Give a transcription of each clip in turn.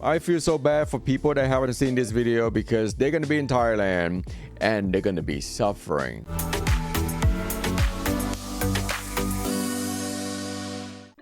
I feel so bad for people that haven't seen this video because they're gonna be in Thailand and they're gonna be suffering.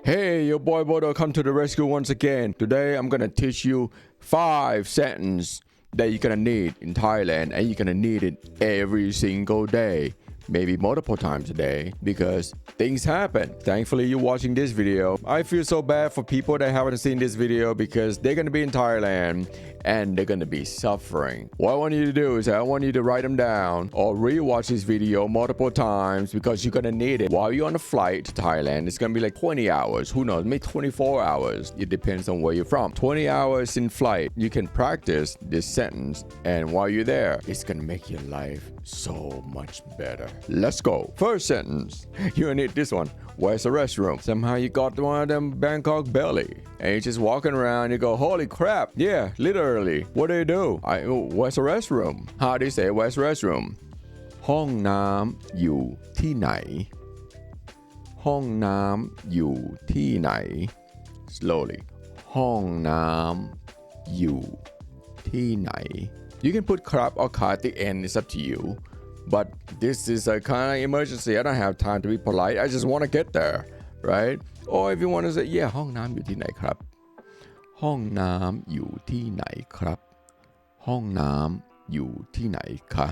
Hey, your boy Bodo come to the rescue once again. Today I'm gonna teach you 5 sentences that you're gonna need in Thailand, and you're gonna need it every single day. Maybe multiple times a day, because things happen. Thankfully, you're watching this video. I feel so bad for people that haven't seen this video because they're gonna be in Thailand and they're gonna be suffering. What I want you to do is I want you to write them down or rewatch this video multiple times, because you're gonna need it while you're on a flight to Thailand. It's gonna be like 20 hours, who knows, maybe 24 hours. It depends on where you're from. 20 hours in flight, you can practice this sentence, and while you're there, it's gonna make your life so much better. Let's go. First sentence, you're gonna need this one. Where's the restroom? Somehow you got one of them Bangkok belly and you're just walking around, you go, holy crap. Yeah, literally. What do? Where's the restroom? How do you say where's the restroom? ห้องน้ำอยู่ที่ไหน ห้องน้ำอยู่ที่ไหน Slowly. ห้องน้ำอยู่ที่ไหน You can put crap or ka at the end, it's up to you. But this is a kind of emergency. I don't have time to be polite. I just want to get there, right? Or if you want to say, yeah, ห้องน้ำอยู่ที่ไหนครับ ห้องน้ำอยู่ที่ไหนครับ ห้องน้ำอยู่ที่ไหนคะ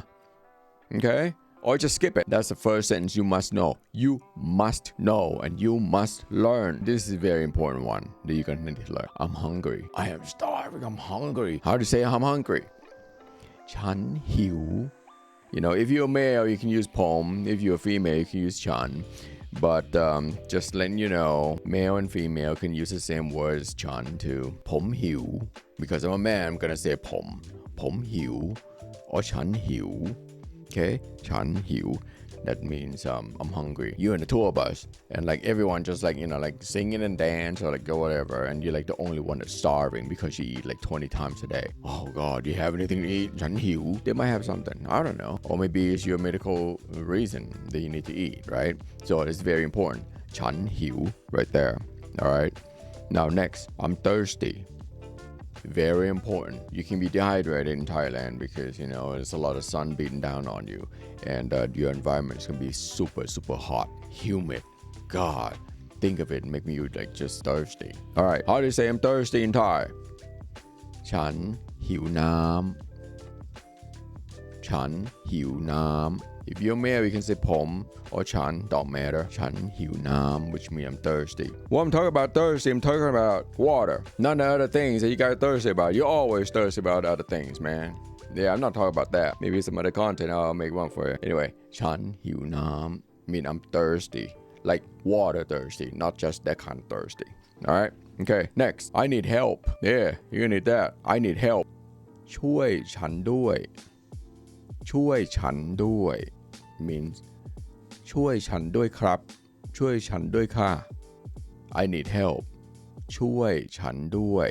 Okay? Or just skip it. That's the first sentence you must know. You must know and you must learn. This is a very important one that you're going to need to learn. I'm hungry. I am starving. I'm hungry. How do you say I'm hungry? ฉันหิว You know, if you're a male, you can use pom. If you're a female, you can use chan. But just letting you know, male and female can use the same word as chan too. Pom hiu. Because I'm a man, I'm going to say pom. Pom hiu. Or chan hiu. Okay? Chan hiu. That means I'm hungry. You and the two of us. And like everyone just like, you know, like singing and dance or like go whatever. And you're like the only one that's starving because you eat like 20 times a day. Oh God, do you have anything to eat? Chan hiu. They might have something. I don't know. Or maybe it's your medical reason that you need to eat, right? So it's very important. Chan hiu right there. All right. Now next, I'm thirsty. Very important. You can be dehydrated in Thailand because, you know, there's a lot of sun beating down on you, and your environment is going to be super, super hot, humid. God, think of it, make me like just thirsty. All right, how do you say I'm thirsty in Thai? ฉันหิวน้ำ ฉันหิวน้ำ If you're male, you can say pom or chan, don't matter. ฉันหิวน้ำ which means I'm thirsty. When I'm talking about thirsty, I'm talking about water. None of the other things that you got thirsty about. You're always thirsty about other things, man. Yeah, I'm not talking about that. Maybe some other content, I'll make one for you. Anyway, ฉันหิวน้ำ mean I'm thirsty. Like water thirsty, not just that kind of thirsty. All right? Okay, next. I need help. Yeah, you need that. I need help. ช่วยฉันด้วย ช่วยฉันด้วย means ช่วยฉันด้วยครับ ช่วยฉันด้วยค่ะ I need help ช่วยฉันด้วย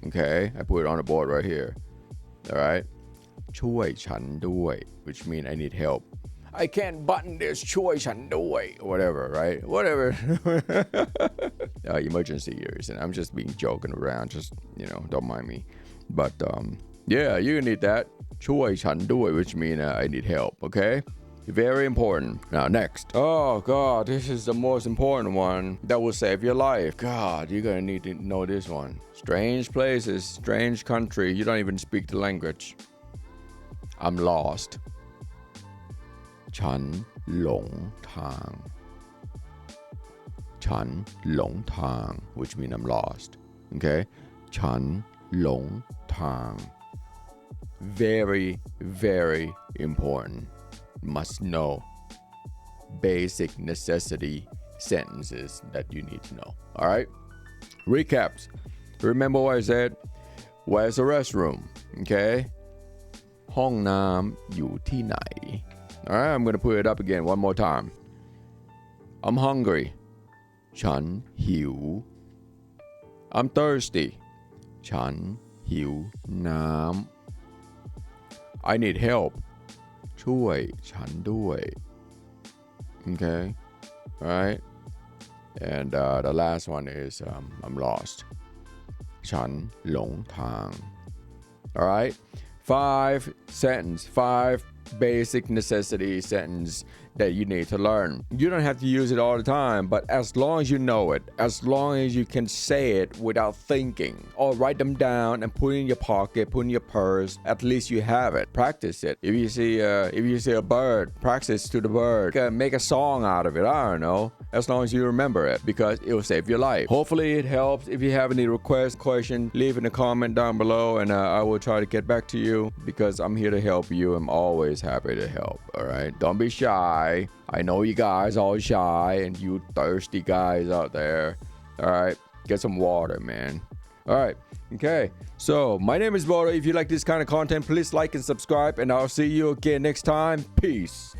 Okay, I put it on the board right here. All right, ช่วยฉันด้วย which means I need help. I can't button this ช่วยฉันด้วย whatever, right? Whatever. Emergency years, and I'm just being joking around, just, you know, don't mind me. But yeah, you need that ช่วยฉันด้วย which means I need help. Okay, very important. Now next, oh God, this is the most important one that will save your life. God, you're gonna need to know this one. Strange places, strange country, you don't even speak the language. I'm lost. ฉันหลงทาง ฉันหลงทาง which means I'm lost. Okay, ฉันหลงทาง Very, very important. Must know basic necessity sentences that you need to know. All right. Recaps. Remember what I said? Where's the restroom? Okay. ห้องน้ำอยู่ที่ไหน All right. I'm going to put it up again one more time. I'm hungry. ฉันหิว I'm thirsty. ฉันหิวน้ำI need help. ช่วยฉันด้วย Okay. All right. And the last one is I'm lost. ฉันหลงทาง Alright 5 sentence 5 basic necessity sentence that you need to learn. You don't have to use it all the time, but as long as you know it, as long as you can say it without thinking, or write them down and put it in your pocket, put in your purse, at least you have it. Practice it. If you see a bird, practice to the bird. Make a song out of it. I don't know. As long as you remember it, because it will save your life. Hopefully it helps. If you have any requests, questions, leave in a comment down below, and I will try to get back to you because I'm here to help you. I'm always happy to help. All right, don't be shy. I know you guys all shy and you thirsty guys out there. All right, get some water, man. All right, okay. So my name is Bodo. If you like this kind of content, please like and subscribe, and I'll see you again next time. Peace.